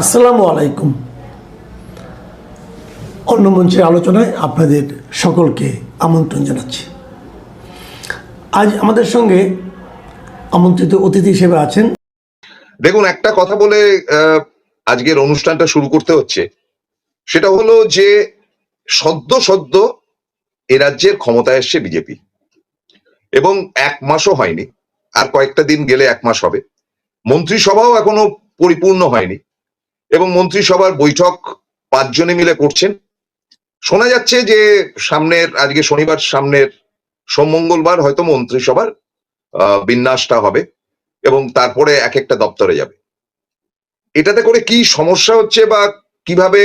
আসসালামু আলাইকুম। অন্য মঞ্চের আলোচনায় আপনাদের সকলকে আমন্ত্রণ জানাচ্ছি। আজ আমাদের সঙ্গে আমন্ত্রিত অতিথি হিসেবে আছেন। দেখুন, একটা কথা বলে আজকের অনুষ্ঠানটা শুরু করতে হচ্ছে, সেটা হলো যে সদ্য সদ্য এ রাজ্যের ক্ষমতায় এসছে বিজেপি, এবং 1 মাসও হয়নি, আর কয়েকটা দিন গেলে 1 মাস হবে। মন্ত্রিসভাও এখনো পরিপূর্ণ হয়নি, এবং মন্ত্রিসভার বৈঠক 5 জনে মিলে করছেন। শোনা যাচ্ছে যে আজকে শনিবার, সামনের সোম মঙ্গলবার হয়তো মন্ত্রিসভার বিন্যাসটা হবে, এবং তারপরে এক একটা দপ্তরে যাবে। এটাতে করে কি সমস্যা হচ্ছে বা কিভাবে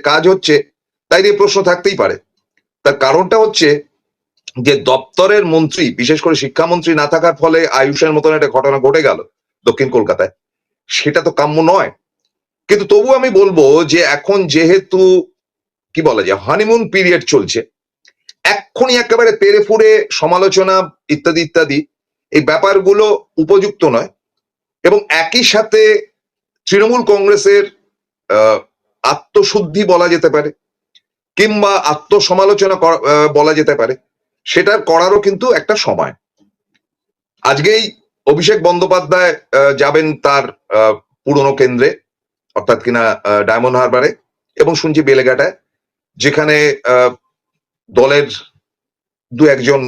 কাজ হচ্ছে, তাই নিয়ে প্রশ্ন থাকতেই পারে। তার কারণটা হচ্ছে যে দপ্তরের মন্ত্রী, বিশেষ করে শিক্ষামন্ত্রী না থাকার ফলে আয়ুষের মতন একটা ঘটনা ঘটে গেল দক্ষিণ কলকাতায়, সেটা তো কাম্য নয়। কিন্তু তবু আমি বলবো যে এখন যেহেতু কি বলা যায় হানিমুন পিরিয়ড চলছে, এক্ষুনি একেবারে তেড়ে ফুড়ে সমালোচনা ইত্যাদি ইত্যাদি এই ব্যাপারগুলো উপযুক্ত নয়। এবং একই সাথে তৃণমূল কংগ্রেসের আত্মশুদ্ধি বলা যেতে পারে, কিংবা আত্মসমালোচনা বলা যেতে পারে, সেটার করারও কিন্তু একটা সময়। আজকেই অভিষেক বন্দ্যোপাধ্যায় যাবেন তার পুরনো কেন্দ্রে, অর্থাৎ কিনা ডায়মন্ড হারবারে, এবং শুনছি বেলেঘাটায়, যেখানে দলের 2-1 জন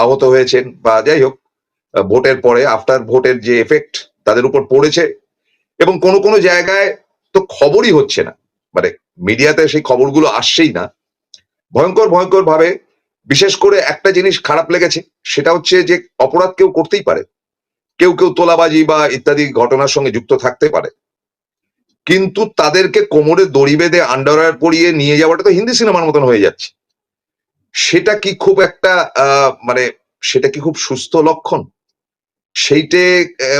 আহত হয়েছেন, বা যাই হোক, ভোটের পরে আফটার ভোটের যে এফেক্ট তাদের উপর পড়েছে। এবং কোনো কোনো জায়গায় তো খবরই হচ্ছে না, মানে মিডিয়াতে সেই খবরগুলো আসছেই না, ভয়ঙ্কর ভয়ঙ্কর ভাবে। বিশেষ করে একটা জিনিস খারাপ লেগেছে, সেটা হচ্ছে যে অপরাধ কেউ করতেই পারে, কেউ কেউ তোলাবাজি বা ইত্যাদি ঘটনার সঙ্গে যুক্ত থাকতে পারে, কিন্তু তাদেরকে কোমরে দড়ি বেঁধে আন্ডারওয়্যার পরিয়ে নিয়ে যাওয়াটা তো হিন্দি সিনেমার মতন হয়ে যাচ্ছে। সেটা কি খুব একটা মানে সেটা কি খুব সুস্থ লক্ষণ? সেইটে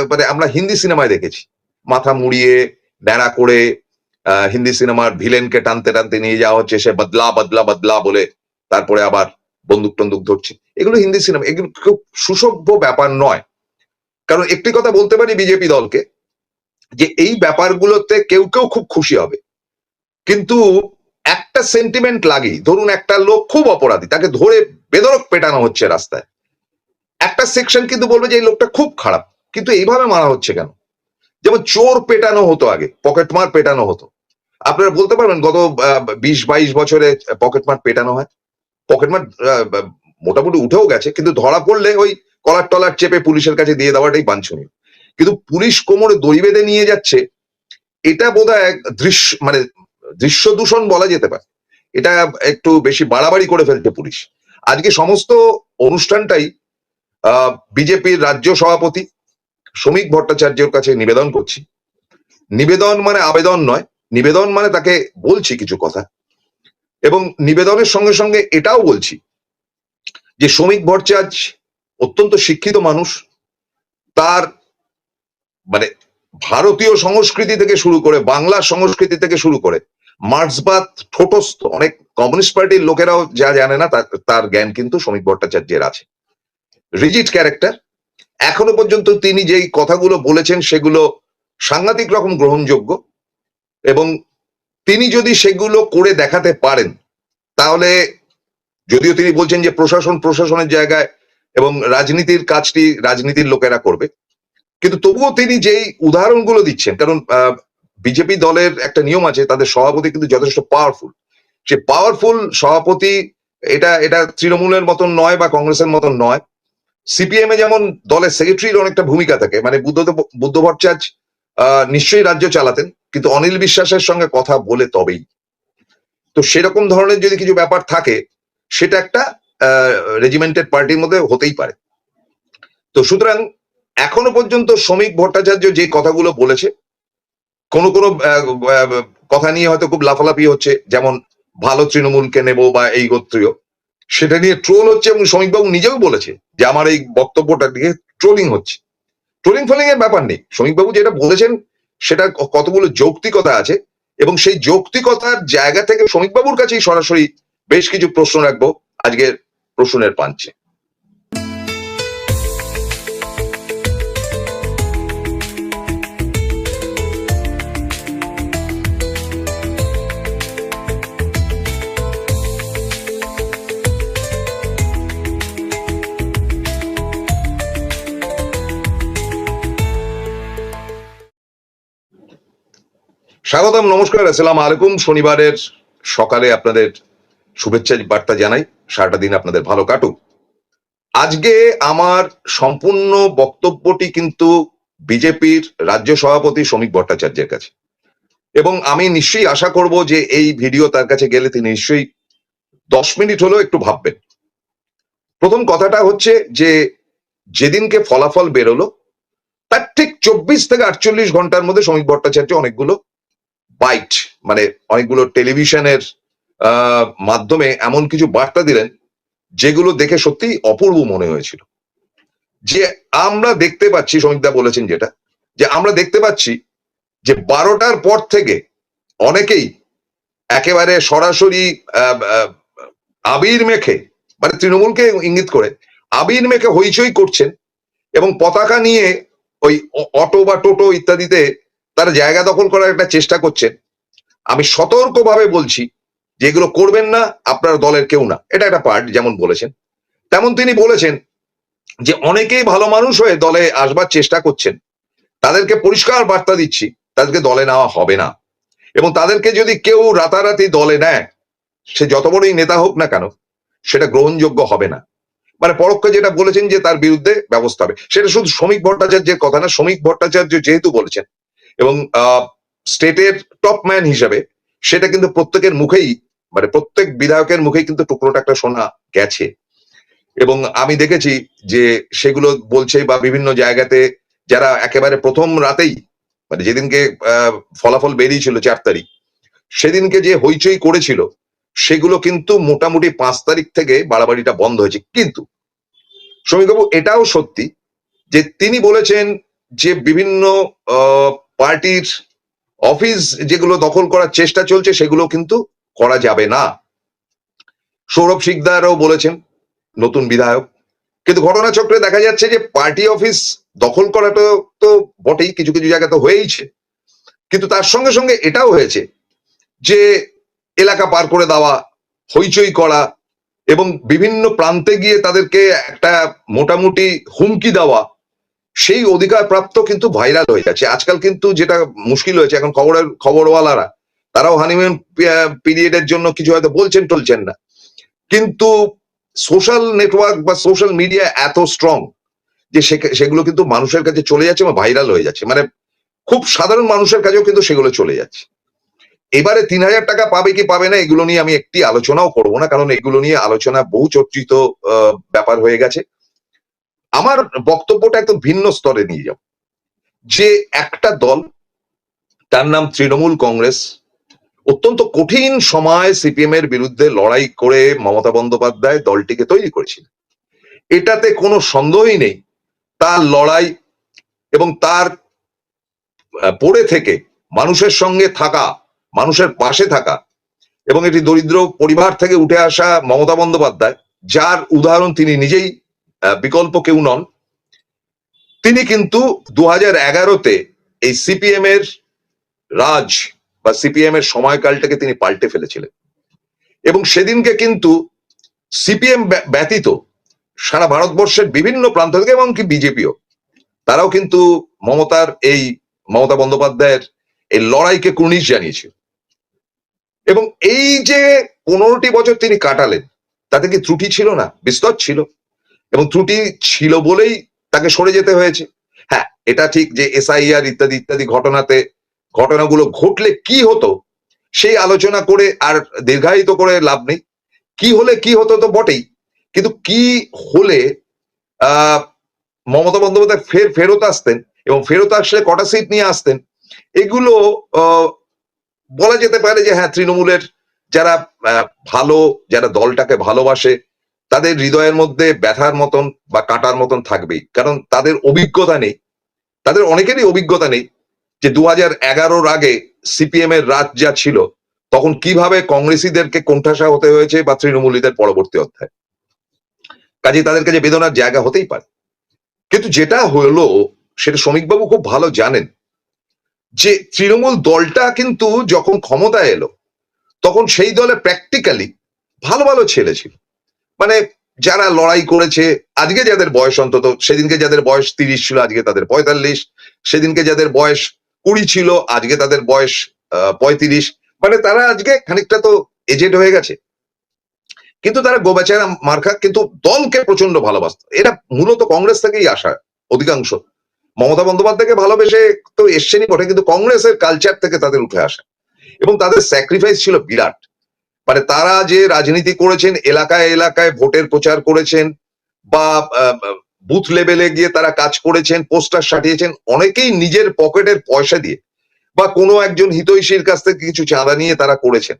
মানে আমরা হিন্দি সিনেমায় দেখেছি, মাথা মুড়িয়ে ন্যাড়া করে হিন্দি সিনেমার ভিলেনকে টানতে টানতে নিয়ে যাওয়া হচ্ছে, সে বদলা বদলা বদলা বলে তারপরে আবার বন্দুক টন্দুক ধরছে। এগুলো হিন্দি সিনেমা, এগুলো খুব সুসভ্য ব্যাপার নয়। কারণ একটি কথা বলতে পারি বিজেপি দলকে, যে এই ব্যাপারগুলোতে কেউ কেউ খুব খুশি হবে, কিন্তু একটা সেন্টিমেন্ট লাগেই। ধরুন একটা লোক খুব অপরাধী, তাকে ধরে বেধড়ক পেটানো হচ্ছে রাস্তায়, একটা সেকশন কিন্তু বলবে যে এই লোকটা খুব খারাপ, কিন্তু এইভাবে মারা হচ্ছে কেন? যেমন চোর পেটানো হতো আগে, পকেটমার পেটানো হতো। আপনারা বলতে পারবেন গত 20-22 বছরে পকেটমার পেটানো হয়? পকেটমার মোটামুটি উঠেও গেছে, কিন্তু ধরা পড়লে ওই কলার টলার চেপে পুলিশের কাছে দিয়ে দেওয়াটাই বাঞ্ছনীয়। কিন্তু পুলিশ কোমরে দড়ি বেঁধে নিয়ে যাচ্ছে, এটা বোধহয় মানে দৃশ্য দূষণ বলা যেতে পারে। এটা একটু বেশি বাড়াবাড়ি করে ফেলছে পুলিশ। আজকে সমস্ত অনুষ্ঠানটাই বিজেপির রাজ্য সভাপতি শ্রমিক ভট্টাচার্যের কাছে নিবেদন করছি। নিবেদন মানে আবেদন নয়, নিবেদন মানে তাকে বলছি কিছু কথা, এবং নিবেদনের সঙ্গে সঙ্গে এটাও বলছি যে শ্রমিক ভট্টাচার্য অত্যন্ত শিক্ষিত মানুষ। তার মানে ভারতীয় সংস্কৃতি থেকে শুরু করে, বাংলা সংস্কৃতি থেকে শুরু করে, মার্ক্সবাদ ঠোঁটস্থ অনেক কমিউনিস্ট পার্টির লোকেরাও যা জানে না, তার জ্ঞান কিন্তু শ্রমিক ভট্টাচার্যের আছে। Rigid character. এখনো পর্যন্ত তিনি যেই কথাগুলো বলেছেন সেগুলো সাংঘাতিক রকম গ্রহণযোগ্য, এবং তিনি যদি সেগুলো করে দেখাতে পারেন, তাহলে, যদিও তিনি বলছেন যে প্রশাসনের জায়গায় এবং রাজনীতির কাজটি রাজনীতির লোকেরা করবে, কিন্তু তবুও তিনি যেই উদাহরণগুলো দিচ্ছেন, কারণ বিজেপি দলের একটা নিয়ম আছে, তাদের সভাপতি কিন্তু যথেষ্ট পাওয়ারফুল। সে পাওয়ারফুল সভাপতি, এটা তৃণমূলের মতন নয় বা কংগ্রেসের মতন নয়। সিপিএম এ যেমন দলের সেক্রেটারির অনেকটা ভূমিকা থাকে, মানে বুদ্ধ ভট্টাচার্য নিশ্চয়ই রাজ্য চালাতেন, কিন্তু অনিল বিশ্বাসের সঙ্গে কথা বলে তবেই। তো সেরকম ধরনের যদি কিছু ব্যাপার থাকে, সেটা একটা রেজিমেন্টেড পার্টির মধ্যে হতেই পারে। তো সুতরাং এখনো পর্যন্ত শ্রমিক ভট্টাচার্য যে কথাগুলো বলেছে, কোন কোন কথা নিয়ে হয়তো খুব লাফালাফি হচ্ছে, যেমন ভালো তৃণমূলকে নেব বা এই গোত্রীয়, সেটা নিয়ে ট্রোল হচ্ছে, এবং শ্রমিকবাবু নিজেও বলেছে যে আমার এই বক্তব্যটা নিয়ে ট্রোলিং হচ্ছে। ট্রোলিং ফলিং এর ব্যাপার নেই, শ্রমিকবাবু যেটা বলেছেন সেটা কতগুলো যৌক্তিকতা আছে, এবং সেই যৌক্তিকতার জায়গা থেকে শ্রমিকবাবুর কাছেই সরাসরি বেশ কিছু প্রশ্ন রাখবো আজকের প্রশ্নের পাঞ্চে। স্বাগতম, নমস্কার, আসসালামু আলাইকুম। শনিবারের সকালে আপনাদের শুভেচ্ছা বার্তা জানাই। সারাটা দিন আপনাদের ভালো কাটুক। আজকে আমার সম্পূর্ণ বক্তব্যটি কিন্তু বিজেপির রাজ্য সভাপতি শ্রমিক ভট্টাচার্যের কাছে, এবং আমি নিশ্চয়ই আশা করব যে এই ভিডিও তার কাছে গেলে তিনি নিশ্চয়ই 10 মিনিট হলেও একটু ভাববেন। প্রথম কথাটা হচ্ছে যে যেদিনকে ফলাফল বেরোলো তার ঠিক 24 থেকে 48 ঘন্টার মধ্যে শ্রমিক ভট্টাচার্য অনেকগুলো বাইট, মানে অনেকগুলো টেলিভিশনের মাধ্যমে এমন কিছু বার্তা দিলেন যেগুলো দেখে সত্যি অপূর্ব মনে হয়েছিল। যে আমরা দেখতে পাচ্ছি, শ্রমিকদা বলেছেন যেটা, যে আমরা দেখতে পাচ্ছি যে 12টার পর থেকে অনেকেই একেবারে সরাসরি আবির মেখে, মানে তৃণমূলকে ইঙ্গিত করে আবির মেখে হইচই করছেন এবং পতাকা নিয়ে ওই অটো বা টোটো ইত্যাদিতে তারা জায়গা দখল করার একটা চেষ্টা করছেন। আমি সতর্কভাবে বলছি যে এগুলো করবেন না, আপনার দলের কেউ না। এটা একটা পার্ট যেমন বলেছেন, তেমন তিনি বলেছেন যে অনেকেই ভালো মানুষ হয়ে দলে আসবার চেষ্টা করছেন, তাদেরকে পরিষ্কার বার্তা দিচ্ছি তাদেরকে দলে নেওয়া হবে না, এবং তাদেরকে যদি কেউ রাতারাতি দলে নেয়, সে যত বড়ই নেতা হোক না কেন, সেটা গ্রহণযোগ্য হবে না। মানে পরোক্ষে যেটা বলেছেন যে তার বিরুদ্ধে ব্যবস্থা হবে। সেটা শুধু শ্রমিক ভট্টাচার্যের কথা না, শ্রমিক ভট্টাচার্য যেহেতু বলেছেন এবং স্টেটের টপ ম্যান হিসাবে সেটা কিন্তু প্রত্যেকের মুখেই, মানে প্রত্যেক বিধায়কের মুখেই কিন্তু টুকরোটা একটা শোনা গেছে, এবং আমি দেখেছি যে সেগুলো বলছে বা বিভিন্ন জায়গাতে যারা একেবারে প্রথম রাতেই, মানে যেদিনকে ফলাফল বেরিয়েছিল 4 তারিখ, সেদিনকে যে হইচই করেছিল সেগুলো কিন্তু মোটামুটি 5 তারিখ থেকে বাড়াবাড়িটা বন্ধ হয়েছে। কিন্তু শ্রমিকবাবু এটাও সত্যি যে তিনি বলেছেন যে বিভিন্ন পার্টির অফিস যেগুলো দখল করার চেষ্টা চলছে সেগুলো কিন্তু করা যাবে না। সৌরভ শিকদারও বলেছেন, নতুন বিধায়ক। কিন্তু ঘটনাচক্রে দেখা যাচ্ছে যে পার্টি অফিস দখল করাটা তো বটেই, কিছু কিছু জায়গা তো হয়েইছে, কিন্তু তার সঙ্গে সঙ্গে এটাও হয়েছে যে এলাকা পার করে দেওয়া, হইচই করা এবং বিভিন্ন প্রান্তে গিয়ে তাদেরকে একটা মোটামুটি হুমকি দেওয়া, সেই অধিকার প্রাপ্ত কিন্তু ভাইরাল হয়ে যাচ্ছে আজকাল। কিন্তু যেটা মুশকিল হয়েছে এখন, খবরওয়ালারা তারাও হানিমুন পিরিয়ডের জন্য কিছু হয়তো বলছেন টলছেন না, কিন্তু সোশ্যাল নেটওয়ার্ক বা সোশ্যাল মিডিয়া এত স্ট্রং যে সেগুলো কিন্তু মানুষের কাছে চলে যাচ্ছে এবং ভাইরাল হয়ে যাচ্ছে, মানে খুব সাধারণ মানুষের কাছেও কিন্তু সেগুলো চলে যাচ্ছে। এবারে 3,000 টাকা পাবে কি পাবে না এগুলো নিয়ে আমি একটি আলোচনাও করব না, কারণ এগুলো নিয়ে আলোচনা বহু চর্চিত ব্যাপার হয়ে গেছে। আমার বক্তব্যটা একদম ভিন্ন স্তরে নিয়ে যাব। যে একটা দল, তার নাম তৃণমূল কংগ্রেস, অত্যন্ত কঠিন সময় সিপিএম এর বিরুদ্ধে লড়াই করে মমতা বন্দ্যোপাধ্যায় দলটিকে তৈরি করেছিল, এটাতে কোনো সন্দেহই নেই। তার লড়াই এবং তার পড়ে থেকে মানুষের সঙ্গে থাকা, মানুষের পাশে থাকা, এবং এটি দরিদ্র পরিবার থেকে উঠে আসা মমতা বন্দ্যোপাধ্যায়, যার উদাহরণ তিনি নিজেই, বিকল্প কেউ নন। তিনি কিন্তু 2011-তে এই সিপিএম এর রাজ বা সিপিএম এর সময়কালটাকে তিনি পাল্টে ফেলেছিলেন, এবং সেদিনকে কিন্তু সিপিএম ব্যতীত সারা ভারতবর্ষের বিভিন্ন প্রান্ত থেকে, এমনকি বিজেপিও, তারাও কিন্তু মমতা বন্দ্যোপাধ্যায়ের এই লড়াইকে কুর্নিশ জানিয়েছিল। এবং এই যে 15টি বছর তিনি কাটালেন, তাতে কি ত্রুটি ছিল না? বিস্তর ছিল, এবং ত্রুটি ছিল বলেই তাকে সরে যেতে হয়েছে। হ্যাঁ, এটা ঠিক যে এসআইআর ইত্যাদি ইত্যাদি ঘটনাগুলো ঘটলে কি হতো সেই আলোচনা করে আর দীর্ঘায়িত করে লাভ নেই। কি হলে কি হতো তো বটেই, কিন্তু কি হলে মমতা বন্দ্যোপাধ্যায় ফেরত আসতেন, এবং ফেরত আসলে কটা সিট নিয়ে আসতেন, এগুলো বলা যেতে পারে যে হ্যাঁ, তৃণমূলের যারা ভালো, যারা দলটাকে ভালোবাসে, তাদের হৃদয়ের মধ্যে ব্যথার মতন বা কাঁটার মতন থাকবেই, কারণ তাদের অভিজ্ঞতা নেই, তাদের অনেকেরই অভিজ্ঞতা নেই যে 2011-র আগে সিপিএম এর রাজ যা ছিল তখন কিভাবে কংগ্রেসীদেরকে কোণঠাসা হতে হয়েছে বা তৃণমূলীদের পরবর্তী অধ্যায়। কাজে তাদের কাছে বেদনার জায়গা হতেই পারে। কিন্তু যেটা হলো সেটা শ্রমিকবাবু খুব ভালো জানেন যে তৃণমূল দলটা কিন্তু যখন ক্ষমতায় এলো তখন সেই দলে প্র্যাকটিক্যালি ভালো ভালো ছেলে ছিল, মানে যারা লড়াই করেছে। আজকে যাদের বয়স, অন্তত সেদিনকে যাদের বয়স 30 ছিল আজকে তাদের 45, সেদিনকে যাদের বয়স 20 ছিল আজকে তাদের বয়স 35, মানে তারা আজকে খানিকটা তো এজেড হয়ে গেছে, কিন্তু তারা গোবেচারা মার্কা, কিন্তু দলকে প্রচন্ড ভালোবাসত। এটা মূলত কংগ্রেস থেকেই আসা অধিকাংশ। মমতা বন্দ্যোপাধ্যায়কে ভালোবেসে তো এসছেনই বটে, কিন্তু কংগ্রেসের কালচার থেকে তাদের উঠে আসা, এবং তাদের স্যাক্রিফাইস ছিল বিরাট। মানে তারা যে রাজনীতি করেছেন, এলাকায় এলাকায় ভোটের প্রচার করেছেন, বা বুথ লেভেলে গিয়ে তারা কাজ করেছেন, পোস্টার সাটিয়েছেন, অনেকেই নিজের পকেটের পয়সা দিয়ে বা কোনো একজন হিতৈষীর কাছ থেকে কিছু চাঁদা নিয়ে তারা করেছেন।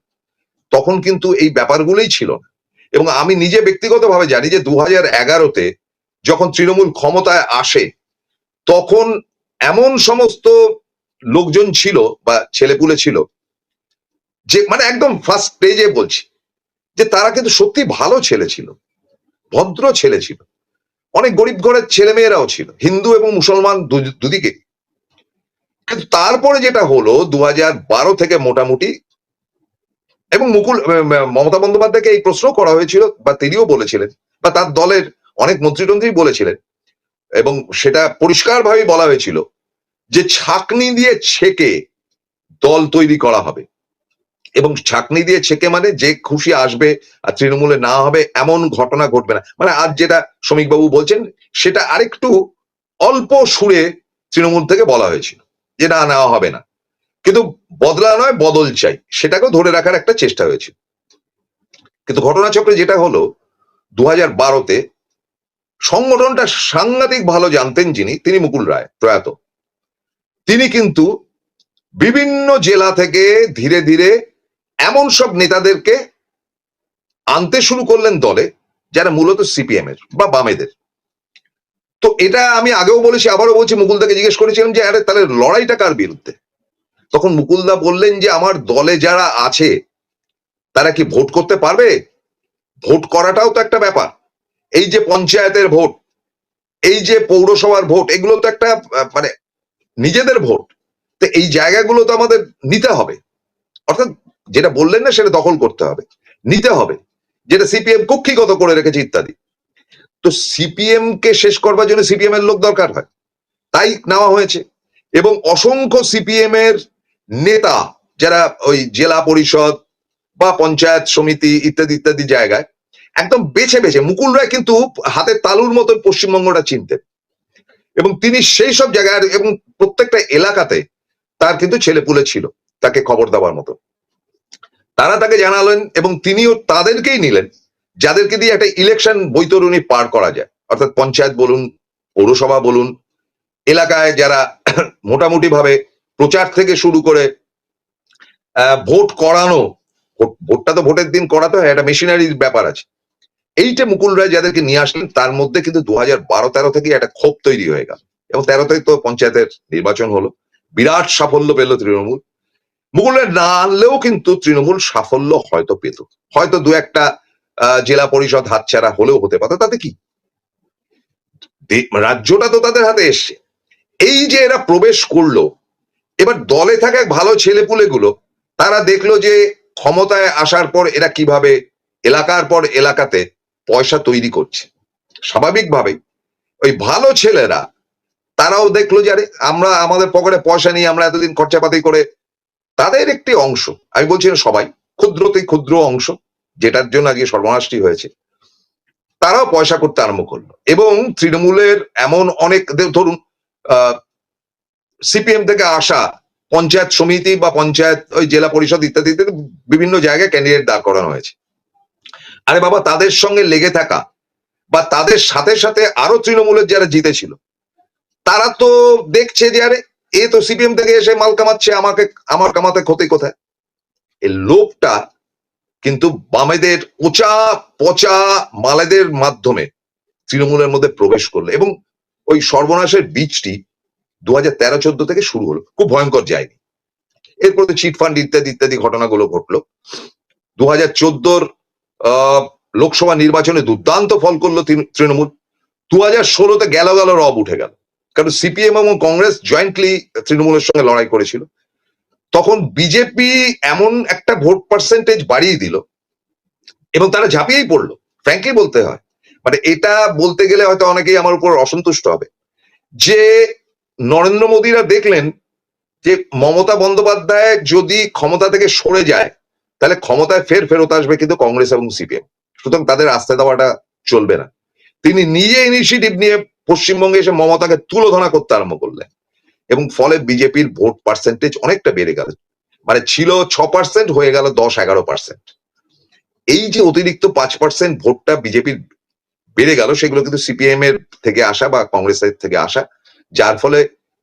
তখন কিন্তু এই ব্যাপারগুলোই ছিল না। এবং আমি নিজে ব্যক্তিগতভাবে জানি যে 2011-তে যখন তৃণমূল ক্ষমতায় আসে, তখন এমন সমস্ত লোকজন ছিল বা ছেলেপুলে ছিল যে, মানে একদম ফার্স্ট পেজে বলছি, যে তারা কিন্তু সত্যি ভালো ছেলে ছিল, ভদ্র ছেলে ছিল। অনেক গরিব ঘরের ছেলে মেয়েরাও ছিল, হিন্দু এবং মুসলমান দুদিকে। কিন্তু তারপরে যেটা হলো 2012 থেকে মোটামুটি, এবং মমতা বন্দ্যোপাধ্যায়কে এই প্রশ্ন করা হয়েছিল, বা তিনিও বলেছিলেন, বা তার দলের অনেক মন্ত্রীতন্ত্রী বলেছিলেন, এবং সেটা পরিষ্কারভাবে বলা হয়েছিল যে ছাকনি দিয়ে ছেকে দল তৈরি করা হবে। এবং ছাকনি দিয়ে ছেকে মানে যে খুশি আসবে আর তৃণমূলে না হবে এমন ঘটনা ঘটবে না। মানে আজ যেটা শ্রমিকবাবু বলছেন, সেটা আরেকটু অল্প সুরে তৃণমূল থেকে বলা হয়েছিল যে না, নেওয়া হবে না, কিন্তু বদলা নয় বদল চাই, সেটাকেও ধরে রাখার একটা চেষ্টা হয়েছিল। কিন্তু ঘটনাচক্রে যেটা হলো 2012-তে, সংগঠনটা সাংঘাতিক ভালো জানতেন যিনি, তিনি মুকুল রায় প্রয়াত। তিনি কিন্তু বিভিন্ন জেলা থেকে ধীরে ধীরে এমন সব নেতাদেরকে আনতে শুরু করলেন দলে, যারা মূলত সিপিএম এর বা বামেদের। তো এটা আমি আগেও বলেছি, আবারও বলছি, মুকুলদাকে জিজ্ঞেস করেছিলাম যে আরে তাহলে লড়াইটা কার বিরুদ্ধে? তখন মুকুলদা বললেন যে আমার দলে যারা আছে তারা কি ভোট করতে পারবে? ভোট করাটাও তো একটা ব্যাপার। এই যে পঞ্চায়েতের ভোট, এই যে পৌরসভার ভোট, এগুলো তো একটা মানে নিজেদের ভোট। তো এই জায়গাগুলো তো আমাদের নিতে হবে। অর্থাৎ যেটা বললেন না, সেটা দখল করতে হবে, নিতে হবে, যেটা সিপিএম কক্ষিগত করে রেখেছে ইত্যাদি। তো সিপিএম কে শেষ করবার জন্য সিপিএম এর লোক দরকার হয়, তাই নেওয়া হয়েছে। এবং অসংখ্য সিপিএম এর নেতা যারা ওই জেলা পরিষদ বা পঞ্চায়েত সমিতি ইত্যাদি ইত্যাদি জায়গায় একদম বেছে বেছে, মুকুল রায় কিন্তু হাতের তালুর মতন পশ্চিমবঙ্গটা চিনতেন, এবং তিনি সেই সব জায়গায়, এবং প্রত্যেকটা এলাকাতে তার কিন্তু ছেলেপুলে ছিল তাকে খবর দেওয়ার মতো। তারা তাকে জানালেন, এবং তিনিও তাদেরকেই নিলেন যাদেরকে দিয়ে একটা ইলেকশন বৈতরণী পার করা যায়। অর্থাৎ পঞ্চায়েত বলুন, পৌরসভা বলুন, এলাকায় যারা মোটামুটি ভাবে প্রচার থেকে শুরু করে ভোট করানো, ভোটটা তো ভোটের দিন করাতে হয়, একটা মেশিনারির ব্যাপার আছে। এইটা মুকুল রায় যাদেরকে নিয়ে আসলেন, তার মধ্যে কিন্তু 2012-13 থেকে একটা ক্ষোভ তৈরি হয়ে গেল, এবং 13-তেই তো পঞ্চায়েতের নির্বাচন হলো, বিরাট সাফল্য পেল তৃণমূল। মুকুল রায় না আনলেও কিন্তু তৃণমূল সাফল্য হয়তো পেত, হয়তো দু একটা জেলা পরিষদ হাতছাড়া হলেও হতে পারত, তাতে কি, রাজ্যটা তো তাদের হাতে এসছে। এই যে এরা প্রবেশ করলো, এবার দলে থাকা ভালো ছেলেপুলেগুলো তারা দেখলো যে ক্ষমতায় আসার পর এরা কিভাবে এলাকার পর এলাকাতে পয়সা তৈরি করছে। স্বাভাবিকভাবেই ওই ভালো ছেলেরা তারাও দেখলো যে আরে আমরা আমাদের পকেটে পয়সা নিয়ে আমরা এতদিন খরচাপাতি করে, তাদের একটি অংশ, আমি বলছি না সবাই, ক্ষুদ্রতে ক্ষুদ্র অংশ, যেটার জন্য আজকে সর্বনাশটি হয়েছে, তারাও পয়সা করতে আরম্ভ করলো। এবং তৃণমূলের এমন অনেক, ধরুন সিপিএম থেকে আসা পঞ্চায়েত সমিতি বা পঞ্চায়েত ওই জেলা পরিষদ ইত্যাদি ইত্যাদি বিভিন্ন জায়গায় ক্যান্ডিডেট দাঁড় করানো হয়েছে। আরে বাবা, তাদের সঙ্গে লেগে থাকা বা তাদের সাথে সাথে আরো তৃণমূলের যারা জিতেছিল, তারা তো দেখছে যে আরে এ তো সিপিএম থেকে এসে মাল কামাচ্ছে, আমাকে আমার কামাতে ক্ষতি কোথায়? এই লোকটা কিন্তু বামেদের পচা পচা মালেদের মাধ্যমে তৃণমূলের মধ্যে প্রবেশ করলো, এবং ওই সর্বনাশের বীজটি 2013-14 থেকে শুরু হলো, খুব ভয়ঙ্কর যায়নি। এরপর তো চিট ফান্ড ইত্যাদি ইত্যাদি ঘটনাগুলো ঘটলো। 2014 লোকসভা নির্বাচনে দুর্দান্ত ফল করলো তৃণমূল। 2016-তে গেল রব উঠে গেল, কারণ সিপিএম এবং কংগ্রেস জয়েন্টলি তৃণমূলের সঙ্গে লড়াই করেছিল। তখন বিজেপি এমন একটা ভোট পার্সেন্টেজ বাড়িয়ে দিল, এবং তারা ঝাঁপিয়েই পড়লো, ফ্র্যাঙ্কলি বলতে হয়। মানে এটা বলতে গেলে হয়তো অনেকেই আমার উপর অসন্তুষ্ট হবে, যে নরেন্দ্র মোদীরা দেখলেন যে মমতা বন্দ্যোপাধ্যায় যদি ক্ষমতা থেকে সরে যায় তাহলে ক্ষমতায় ফেরত আসবে কিন্তু কংগ্রেস এবং সিপিএম, সুতরাং তাদের আস্থা দেওয়াটা চলবে না। তিনি নিজে ইনিশিয়েটিভ নিয়ে পশ্চিমবঙ্গে এসে মমতাকে তুলোধনা করতে আরম্ভ করলেন এবং ফলে বিজেপির ভোট পার্সেন্টেজ অনেকটা বেড়ে গেল, মানে ছিল 6% হয়ে গেল 10-11%। এই যে অতিরিক্ত 5% ভোটটা বিজেপির বেড়ে গেল সেগুলো কিন্তু সিপিএম এর থেকে আসা বা কংগ্রেসের থেকে আসা, যার ফলে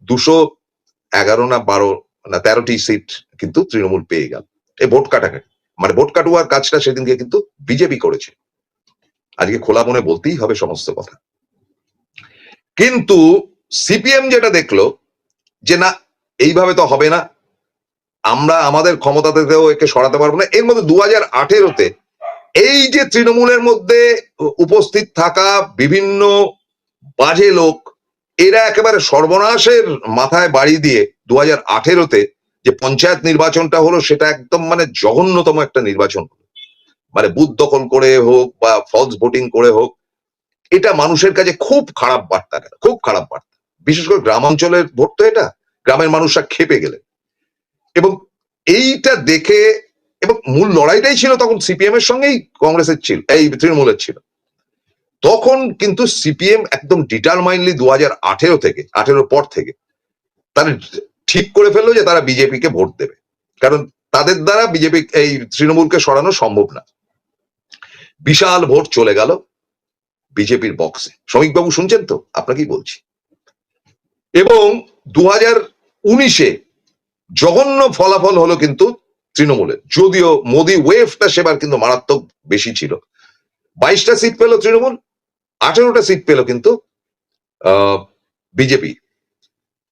211 না 12 না 13টি সিট কিন্তু তৃণমূল পেয়ে গেল। এই ভোট কাটাকাটি মানে ভোট কাটুয়ার কাজটা সেদিনকে কিন্তু বিজেপি করেছে, আজকে খোলা মনে বলতেই হবে সমস্ত কথা। কিন্তু সিপিএম যেটা দেখলো যে না, এইভাবে তো হবে না, আমরা আমাদের ক্ষমতাতেও একে সরাতে পারবো না। এর মধ্যে 2018-তে এই যে তৃণমূলের মধ্যে উপস্থিত থাকা বিভিন্ন বাজে লোক, এরা একেবারে সর্বনাশের মাথায় বাড়ি দিয়ে 2018-তে যে পঞ্চায়েত নির্বাচনটা হলো সেটা একদম মানে জঘন্যতম একটা নির্বাচন, মানে বুথ দখল করে হোক বা ফলস ভোটিং করে হোক, এটা মানুষের কাছে খুব খারাপ বার্তা, খুব খারাপ বার্তা। বিশেষ করে গ্রামাঞ্চলের ভোট তো এটা, গ্রামের মানুষরা খেপে গেলেন। এবং এইটা দেখে, এবং মূল লড়াইটাই ছিল তখন সিপিএম এর সঙ্গেই কংগ্রেসের ছিল, এই তৃণমূলের ছিল। তখন কিন্তু সিপিএম একদম ডিটারমাইন্ডলি 2018 পর থেকে তারা ঠিক করে ফেললো যে তারা বিজেপিকে ভোট দেবে, কারণ তাদের দ্বারা বিজেপি এই তৃণমূলকে সরানো সম্ভব না। বিশাল ভোট চলে গেল বিজেপির বক্সে। শ্রমিকবাবু শুনছেন তো আপনাকেই বলছি। এবং 2019-এ জঘন্য ফলাফল হলো কিন্তু তৃণমূলের, যদিও মোদি ওয়েভটা সেবার কিন্তু মারাত্মক বেশি ছিল। 22টা সিট পেল তৃণমূল, 18টা সিট পেল কিন্তু বিজেপি।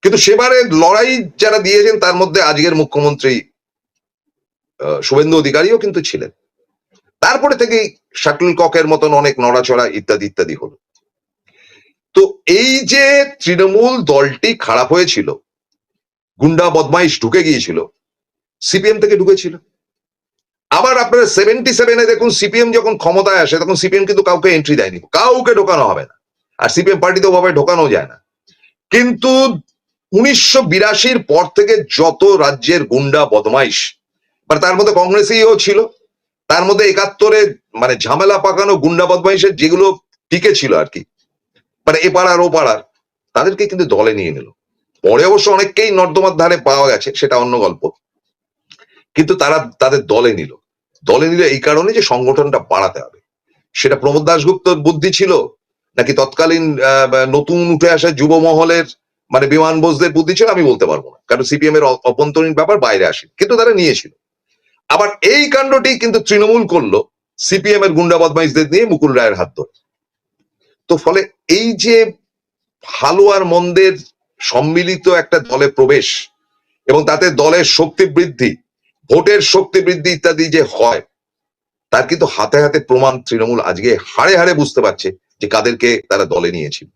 কিন্তু সেবারে লড়াই যারা দিয়েছেন তার মধ্যে আজকের মুখ্যমন্ত্রী শুভেন্দু অধিকারীও কিন্তু ছিলেন। তারপরে থেকেই শাটল ককের মতন অনেক নড়াচড়া ইত্যাদি ইত্যাদি হলো। তো এই যে তৃণমূল দলটি খারাপ হয়েছিল, গুন্ডা বদমাইশ ঢুকে গিয়েছিল, সিপিএম থেকে ঢুকেছিল। আবার আপনারা 77-এ দেখুন সিপিএম যখন ক্ষমতায় আসে তখন সিপিএম কিন্তু কাউকে এন্ট্রি দেয়নি, কাউকে ঢোকানো হবে না, আর সিপিএম পার্টিতে ওভাবে ঢোকানো যায় না। কিন্তু 1982-র পর থেকে যত রাজ্যের গুন্ডা বদমাইশ, মানে তার মধ্যে কংগ্রেসীও ছিল, তার মধ্যে 71-এ মানে ঝামেলা পাকানো গুন্ডা বদমাইশের যেগুলো টিকে ছিল আর কি, মানে এ পাড়ার ও পাড়ার, তাদেরকে কিন্তু দলে নিয়ে নিল। পরে অবশ্য অনেককেই নর্দমার ধারে পাওয়া গেছে, সেটা অন্য গল্প, কিন্তু তারা তাদের দলে নিল এই কারণে যে সংগঠনটা বাড়াতে হবে। সেটা প্রমোদ দাশগুপ্তর বুদ্ধি ছিল নাকি তৎকালীন নতুন উঠে আসা যুব মহলের মানে বিমান বোসদের বুদ্ধি ছিল আমি বলতে পারবো না, কারণ সিপিএম এর অভ্যন্তরীণ ব্যাপার বাইরে আসে, কিন্তু তারা নিয়েছিল। আবার এই কাণ্ডটি কিন্তু তৃণমূল করলো সিপিএম এর গুন্ডা বদমাইশদের নিয়ে মুকুল রায়ের হাত ধরে। তো ফলে এই যে ভালো আর মন্দের সম্মিলিত একটা দলে প্রবেশ এবং তাতে দলের শক্তি বৃদ্ধি, ভোটের শক্তি বৃদ্ধি ইত্যাদি যে হয়, তার কিন্তু হাতে হাতে প্রমাণ তৃণমূল আজকে হাড়ে হাড়ে বুঝতে পারছে যে কাদেরকে তারা দলে নিয়েছিল।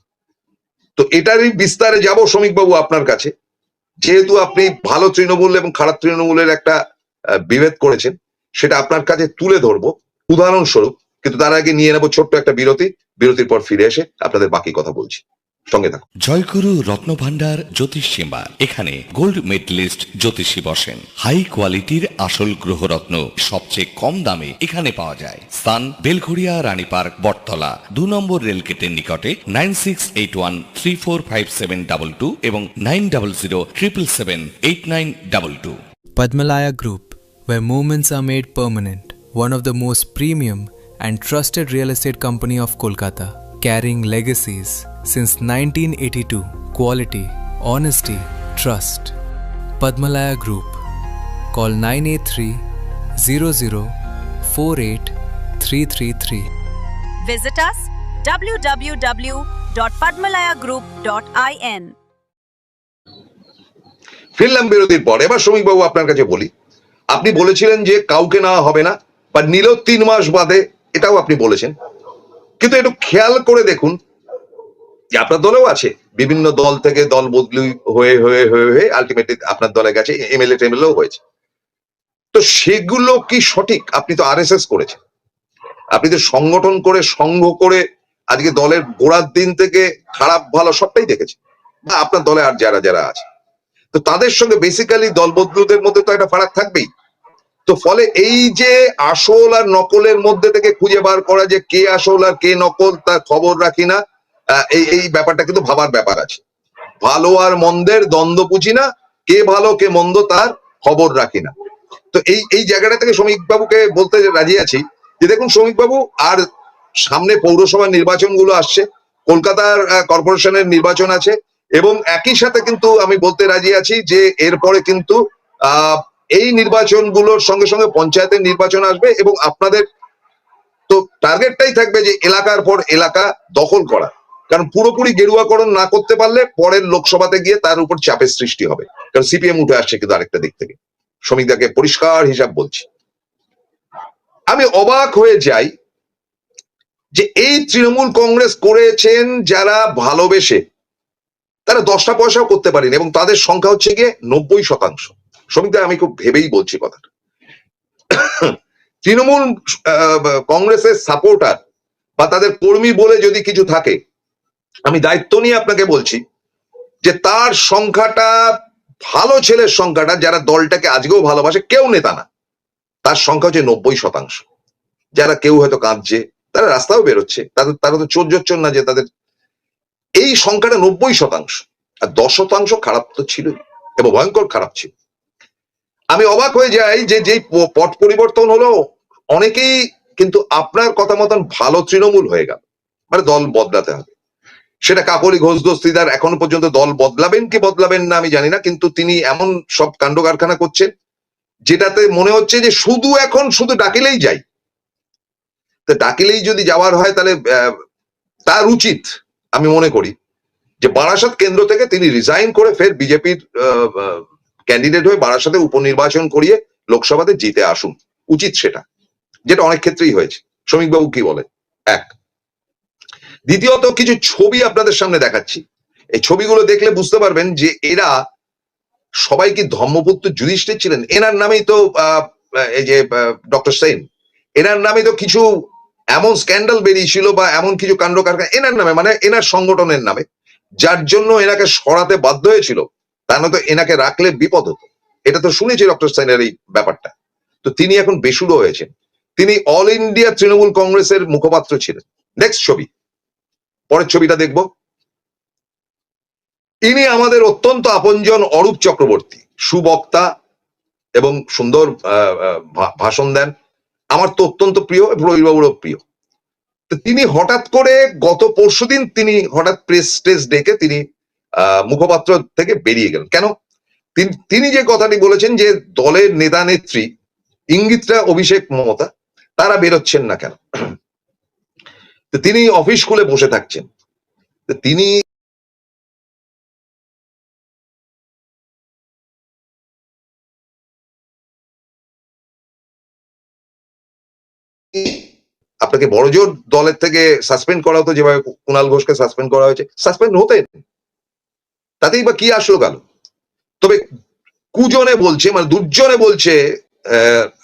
তো এটারই বিস্তারে যাব শ্রমিকবাবু আপনার কাছে, যেহেতু আপনি ভালো তৃণমূল এবং খারাপ তৃণমূলের একটা বিভেদ করেছেন, সেটা আপনার কাছে তুলে ধরবো উদাহরণস্বরূপ। কিন্তু তার আগে নিয়ে নেবো ছোট্ট একটা বিরতির পর ফিরে এসে আপনাদের বাকি কথা বলছি, সঙ্গে থাকুন। জয়গুরু রত্নভান্ডার জ্যোতিষ চেম্বার, এখানে গোল্ড মেডেলিস্ট জ্যোতিষী বসেন। হাই কোয়ালিটির আসল গ্রহরত্ন সবচেয়ে কম দামে এখানে পাওয়া যায়। স্থান বেলঘড়িয়া রানীপার্ক বটতলা 2 নম্বর রেলগেটের নিকটে। 9681345722 এবং 9007778922। Padmalaya Group, where moments are made permanent, one of the most premium and trusted real estate company of Kolkata, carrying legacies since 1982. Quality, honesty, trust. Padmalaya Group. Call 983-0048-333. Visit us www.padmalayagroup.in. ফিরলাম বিরতির পর। এবার শ্রমিকবাবু আপনার কাছে বলি, আপনি বলেছিলেন যে কাউকে নেওয়া হবে না বা নিলেও 3 মাস বাদে, এটাও আপনি বলেছেন। কিন্তু একটু খেয়াল করে দেখুন যে আপনার দলেও আছে বিভিন্ন দল থেকে দল বদলি হয়ে হয়ে হয়ে হয়ে আলটিমেটলি আপনার দলে গেছে, এমএলএ টেমএলএও হয়েছে। তো সেগুলো কি সঠিক? আপনি তো আরএসএস করেছেন, আপনি তো সংগঠন করে সংঘ করে আজকে দলের গোড়ার দিন থেকে খারাপ ভালো সবটাই দেখেছেন, বা আপনার দলে আর যারা যারা আছে। তো তাদের সঙ্গে বেসিক্যালি দলবদলুদের মধ্যে তো একটা ফারাক থাকবেই। তো ফলে এই যে আসল আর নকলের মধ্যে থেকে খুঁজে বার করা যে কে আসল আর কে নকল তার খবর রাখি না, এই এই ব্যাপারটা কিন্তু ভাবার ব্যাপার আছে। ভালো আর মন্দের দ্বন্দ্ব বুঝি না, কে ভালো কে মন্দ তার খবর রাখি না। তো এই এই জায়গাটা থেকে শ্রমিক বাবুকে বলতে রাজি আছি যে দেখুন শ্রমিক বাবু, আর সামনে পৌরসভা নির্বাচন গুলো আসছে, কলকাতার কর্পোরেশনের নির্বাচন আছে, এবং একই সাথে কিন্তু আমি বলতে রাজি আছি যে এরপরে কিন্তু এই নির্বাচনগুলোর সঙ্গে সঙ্গে পঞ্চায়েতের নির্বাচন আসবে, এবং আপনাদের তো টার্গেটটাই থাকবে যে এলাকার পর এলাকা দখল করা। কারণ পুরোপুরি গেরুয়াকরণ না করতে পারলে পরের লোকসভাতে গিয়ে তার উপর চাপের সৃষ্টি হবে। কারণ সিপিএম উঠে আসছে কিন্তু আরেকটা দিক থেকে, শ্রমিকদাকে পরিষ্কার হিসাব বলছি। আমি অবাক হয়ে যাই যে এই তৃণমূল কংগ্রেস করেছেন যারা ভালোবেসে, তারা 10টা পয়সাও করতে পারেনি, এবং তাদের সংখ্যা হচ্ছে গিয়ে 90%। শ্রমিকদা আমি খুব ভেবেই বলছি কথাটা। তৃণমূল কংগ্রেসের সাপোর্টার বা তাদের কর্মী বলে যদি কিছু থাকে, আমি দায়িত্ব নিয়ে আপনাকে বলছি যে তার সংখ্যাটা, ভালো ছেলের সংখ্যাটা, যারা দলটাকে আজকেও ভালোবাসে, কেউ নেতা না, তার সংখ্যা হচ্ছে 90%। যারা কেউ হয়তো কাঁদছে, তারা রাস্তাও বেরোচ্ছে, তারা তো চোর জোচ্চর না যে তাদের, এই সংখ্যাটা 90%। আর 10% খারাপ তো ছিলই, এবং ভয়ঙ্কর খারাপ ছিল। আমি অবাক হয়ে যাই যে যেই পট পরিবর্তন হলো, অনেকেই কিন্তু আপনার কথা মতন ভালো তৃণমূল হয়ে গেল, মানে দল বদলাতে হবে। সেটা কাকলি ঘোষ দস্তিদার এখনো পর্যন্ত দল বদলাবেন কি বদলাবেন না আমি জানি না, কিন্তু তিনি এমন সব কাণ্ড কারখানা করছেন যেটাতে মনে হচ্ছে যে শুধু ডাকিলেই যাই। তো ডাকিলেই যদি যাওয়ার হয় তাহলে তার উচিত, আমি মনে করি, যে বারাসাত কেন্দ্র থেকে তিনি রিজাইন করে ফের বিজেপির ক্যান্ডিডেট হয়ে বারাসাতে উপনির্বাচন করিয়ে লোকসভাতে জিতে আসুন, উচিত সেটা, যেটা অনেক ক্ষেত্রেই হয়েছে। শ্রমিকবাবু কি বলেন? এক। দ্বিতীয়ত, কিছু ছবি আপনাদের সামনে দেখাচ্ছি, এই ছবিগুলো দেখলে বুঝতে পারবেন যে এরা সবাই কি ধর্মপুত্র যুধিষ্ঠির ছিলেন। এনার নামেই তো এই যে ডক্টর সেন, এনার নামে তো কিছু এমন স্ক্যান্ডাল বেরিয়েছিল বা এমন কিছু কাণ্ড কারখানা এনার নামে, মানে এনার সংগঠনের নামে, যার জন্য এনাকে সরাতে বাধ্য হয়েছিল। তা নয়তো এনাকে রাখলে বিপদ হতো। এটা তো শুনেছি ডক্টর সেনের এই ব্যাপারটা। তো তিনি এখন বেসুরো হয়েছেন। তিনি অল ইন্ডিয়া তৃণমূল কংগ্রেসের মুখপাত্র ছিলেন। নেক্সট ছবি, পরের ছবিটা দেখব। ইনি আমাদের অত্যন্ত আপনজন অরূপ চক্রবর্তী, সুবক্তা এবং সুন্দর ভাষণ দেন। আমার তো অত্যন্ত প্রিয়, রবিবাবুরও প্রিয়। তো তিনি হঠাৎ করে গত পরশুদিন তিনি হঠাৎ প্রেস টেস ডেকে তিনি মুখপাত্র থেকে বেরিয়ে গেলেন। কেন? তিনি যে কথাটি বলেছেন যে দলের নেতা নেত্রী, ইঙ্গিতটা অভিষেক মমতা, তারা বেরোচ্ছেন না কেন, তো তিনি অফিস খুলে বসে থাকছেন। তো তিনি আপনাকে বড়জোর দলের থেকে সাসপেন্ড করা হতো, যেভাবে কুণাল ঘোষকে সাসপেন্ড করা হয়েছে, সাসপেন্ড হতেন, তাতেই বা কি আসলো গেল। তবে কুজনে বলছে, মানে দুজনে বলছে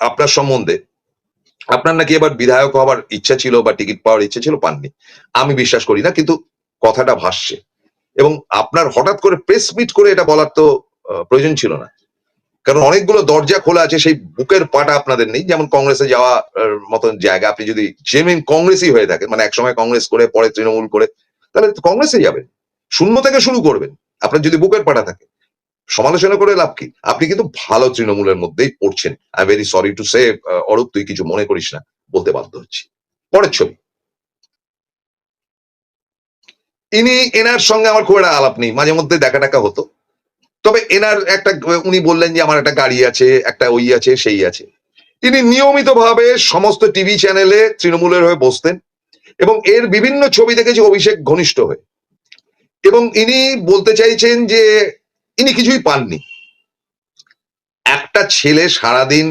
আপনার সম্বন্ধে, আপনার নাকি এবার বিধায়ক হবার ইচ্ছা ছিল বা টিকিট পাওয়ার ইচ্ছা ছিল, পাননি। আমি বিশ্বাস করি না, কিন্তু কথাটা ভাসছে। এবং আপনার হঠাৎ করে প্রেস মিট করে এটা বলার তো প্রয়োজন ছিল না, কারণ অনেকগুলো দরজা খোলা আছে, সেই বুকের পাটা আপনাদের নেই। যেমন কংগ্রেসে যাওয়া মতন জায়গা, আপনি যদি জেনুইন কংগ্রেসই হয়ে থাকেন, মানে একসময় কংগ্রেস করে পরে তৃণমূল করে, তাহলে কংগ্রেসে যাবেন, শূন্য থেকে শুরু করবেন। আপনার যদি বুকের পাটা থাকে, সমালোচনা করে লাভ কি? আপনি কিন্তু ভালো তৃণমূলের মধ্যেই পড়ছেন। I very sorry to say, Arup তুই কিছু মনে করিস না, বলতে বাধ্য হচ্ছি। পরের ছবি। এনার সঙ্গে আমার খুব একটা আলাপ নেই, মাঝে মধ্যে দেখা টাকা হতো। তবে এনার একটা, উনি বললেন যে আমার একটা গাড়ি আছে, একটা ওই আছে সেই আছে। তিনি নিয়মিতভাবে সমস্ত টিভি চ্যানেলে তৃণমূলের হয়ে বসতেন, এবং এর বিভিন্ন ছবি দেখেছি অভিষেক ঘনিষ্ঠ হয়ে। এবং ইনি বলতে চাইছেন যে ইনি কিছুই পাননি। একটা ছেলে সারাদিন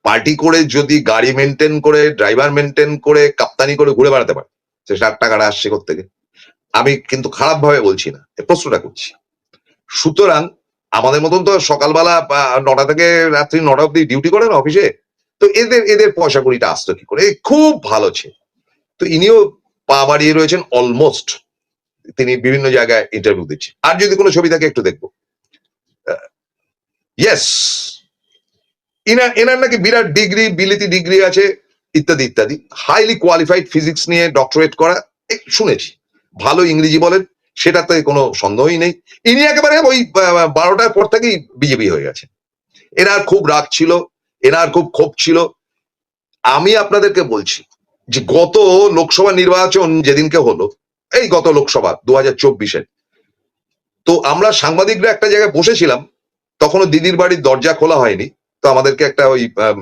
পার্টি করে যদি গাড়ি মেনটেন করে, ড্রাইভার মেনটেন করে, কাপ্তানি করে ঘুরে বেড়াতে পারে, সে 60 টাকাটা আসছে কোত্থেকে? আমি কিন্তু খারাপ ভাবে বলছি না, প্রশ্নটা করছি। সুতরাং আমাদের মতন তো সকালবেলা 9টা থেকে রাত্রি 9টা অব্দি ডিউটি করেন অফিসে, তো এদের পয়সা কুড়িটা আসতো কি করে? খুব ভালো ছিল। তো ইনিও পা বাড়িয়ে রয়েছেন অলমোস্ট, তিনি বিভিন্ন জায়গায় ইন্টারভিউ দিচ্ছেন। আর যদি কোনো ছবি থাকে একটু দেখবো। ইয়েস, এনার নাকি বিরাট ডিগ্রি, বিলিতি ডিগ্রি আছে, ইত্যাদি ইত্যাদি। হাইলি কোয়ালিফাইড ফিজিক্স নিয়ে ডক্টরেট করা শুনেছি। ভালো ইংরেজি বলেন, সেটাতে কোনো সন্দেহই নেই। ইনি একেবারে ওই 12টার পর থেকেই বিজেপি হয়ে গেছে। এনার খুব রাগ ছিল, এনার খুব ক্ষোভ ছিল। আমি আপনাদেরকে বলছি যে গত লোকসভা নির্বাচন যেদিনকে হলো, এই গত লোকসভা 2024-এর, তো আমরা সাংবাদিকরা একটা জায়গায় বসেছিলাম, তখনও দিদির বাড়ির দরজা খোলা হয়নি, তো আমাদেরকে একটা ওই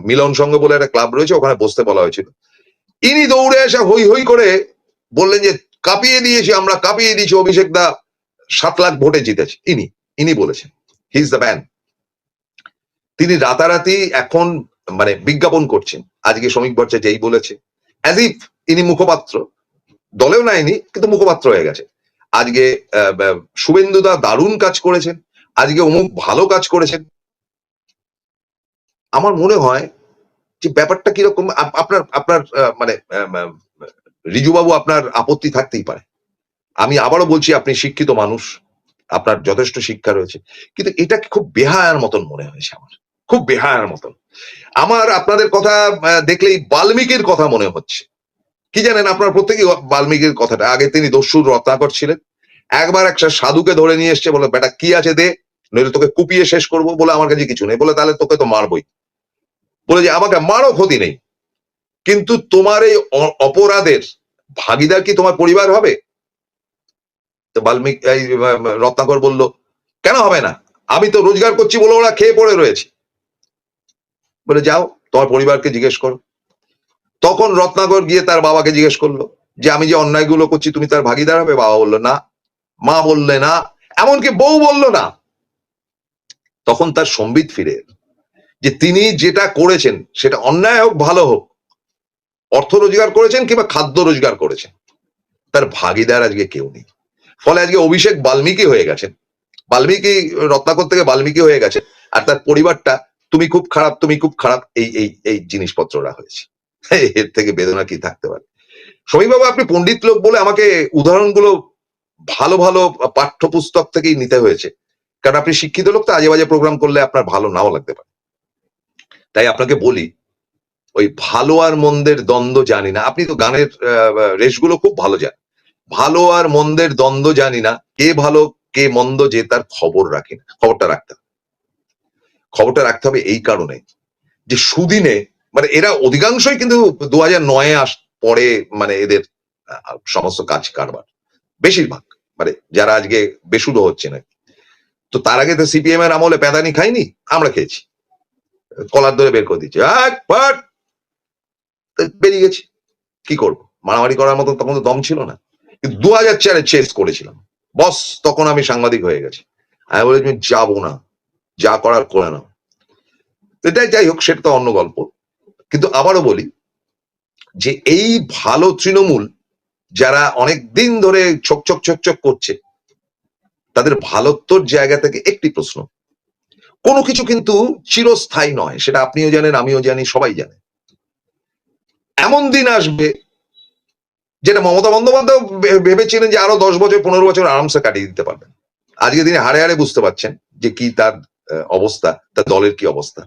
মিলন সংঘ বলে একটা ক্লাব রয়েছে, ওখানে বসতে বলা হয়েছিল। ইনি দৌড়ে এসে হই হই করে বললেন যে কাঁপিয়ে দিয়েছি, আমরা কাঁপিয়ে দিয়েছি, অভিষেক দা 7 লাখ ভোটে জিতেছে। ইনি বলেছেন, হি ইজ দ্য ম্যান। তিনি রাতারাতি এখন মানে বিজ্ঞাপন করছেন। আজকে শ্রমিক ভট্টাচার্য যেই বলেছে, অ্যাজ ইফ ইনি মুখপাত্র, দলেও নাইনি কিন্তু মুখপাত্র হয়ে গেছে। আজকে শুভেন্দুদা দারুণ কাজ করেছেন, আজকে অমুক ভালো কাজ করেছেন। আমার মনে হয় যে ব্যাপারটা কিরকম, আপনার মানে রিজুবাবু, আপনার আপত্তি থাকতেই পারে। আমি আবারও বলছি, আপনি শিক্ষিত মানুষ, আপনার যথেষ্ট শিক্ষা রয়েছে, কিন্তু এটা খুব বেহায়ার মতন মনে হয়েছে আমার, খুব বেহায়ার মতন। আমার আপনাদের কথা দেখলেই বাল্মীকির কথা মনে হচ্ছে। কি জানেন, আপনার প্রত্যেকেই বাল্মীকির কথাটা, আগে তিনি দস্যুর রত্নাকর ছিলেন, একবার একটা সাধুকে ধরে নিয়ে এসছে, বলে বেটা কি আছে দে, নইলে তোকে কুপিয়ে শেষ করবো। বলে আমার কাছে কিছু নেই। বলে তাহলে তোকে তো মারবই। বলে যে আমাকে মারো, ক্ষতি নেই, কিন্তু তোমার এই অপরাধের ভাগিদার কি তোমার পরিবার হবে? তো বাল্মীকি রত্নাকর বলল, কেন হবে না, আমি তো রোজগার করছি বলে ওরা খেয়ে পড়ে রয়েছে। বলে যাও তোমার পরিবারকে জিজ্ঞেস করো। তখন রত্নাকর গিয়ে তার বাবাকে জিজ্ঞেস করলো যে আমি যে অন্যায়গুলো করছি তুমি তার ভাগিদার হবে? বাবা বললো না, মা বললে না, এমনকি বউ বললো না। তখন তার সম্বিত ফিরে এলো যে তিনি যেটা করেছেন সেটা অন্যায় হোক ভালো হোক, অর্থ রোজগার করেছেন কিংবা খাদ্য রোজগার করেছেন, তার ভাগিদার আজকে কেউ নেই। ফলে আজকে অভিষেক বাল্মীকি হয়ে গেছেন, বাল্মীকি রত্নাকর থেকে বাল্মীকি হয়ে গেছে, আর তার পরিবারটা তুমি খুব খারাপ, তুমি খুব খারাপ, এই জিনিসপত্ররা হয়েছে। এর থেকে বেদনা কি থাকতে পারে? সমীরবাবু, আপনি পণ্ডিত লোক বলে আমাকে উদাহরণগুলো ভালো ভালো পাঠ্যপুস্তক থেকেই নিতে হয়েছে, কারণ আপনি শিক্ষিত লোক, তো আজে বাজে প্রোগ্রাম করলে আপনার ভালো নাও লাগতে পারে। তাই আপনাকে বলি, ওই ভালো আর মন্দের দ্বন্দ্ব জানি না। আপনি তো গানের রেশগুলো খুব ভালো জানেন। ভালো আর মন্দের দ্বন্দ্ব জানি না, কে ভালো কে মন্দ যে তার খবর রাখি না। খবরটা রাখতে হবে এই কারণে যে সুদিনে মানে এরা অধিকাংশই কিন্তু 2009 পরে মানে এদের সমস্ত কাজ কারবার বেশিরভাগ মানে যারা আজকে বেসুরো হচ্ছে না। তো তার আগে তো সিপিএম এর আমলে প্যাদানি খাইনি, আমরা খেয়েছি, কলার ধরে বের করে দিচ্ছে, বেরিয়ে গেছি। কি করবো, মারামারি করার মতো তখন তো দম ছিল না। কিন্তু 2004-এ চেস করেছিলাম বস, তখন আমি সাংবাদিক হয়ে গেছি। আমি বলেছি যাবো না, যা করার করে নাও। এটাই, যাই হোক, সেটা তো অন্য গল্প। কিন্তু আবারও বলি যে এই ভালো তৃণমূল যারা অনেক দিন ধরে ছোক করছে, তাদের ভালোত্বর জায়গা থেকে একটি প্রশ্ন, কোনো কিছু কিন্তু চিরস্থায়ী নয়, সেটা আপনিও জানেন, আমিও জানি, সবাই জানে। এমন দিন আসবে যেটা মমতা বন্দ্যোপাধ্যায় ভেবেছিলেন যে আরো 10 বছর 15 বছর আরামসে কাটিয়ে দিতে পারবেন। আজকে তিনি হাড়ে হাড়ে বুঝতে পারছেন যে কি তার অবস্থা, তার দলের কি অবস্থা।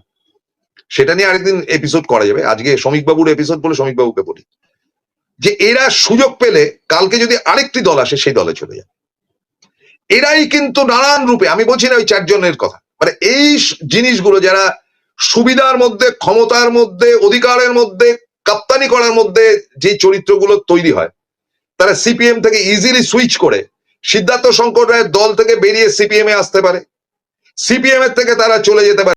সেটা নিয়ে আরেকদিন এপিসোড করা যাবে। আজকে শ্রমিকবাবুর এপিসোড বলে শ্রমিকবাবুকে বলি যে এরা সুযোগ পেলে কালকে যদি আরেকটি দল আসে সেই দলে চলে যায়। এরাই কিন্তু নানান রূপে, আমি বলছি না ওই 4 জনের কথা, মানে এই জিনিসগুলো যারা সুবিধার মধ্যে, ক্ষমতার মধ্যে, অধিকারের মধ্যে, কাপ্তানি করার মধ্যে যে চরিত্রগুলো তৈরি হয়, তারা সিপিএম থেকে ইজিলি সুইচ করে সিদ্ধার্থ শঙ্কর রায়ের দল থেকে বেরিয়ে সিপিএম এ আসতে পারে, সিপিএম এর থেকে তারা চলে যেতে পারে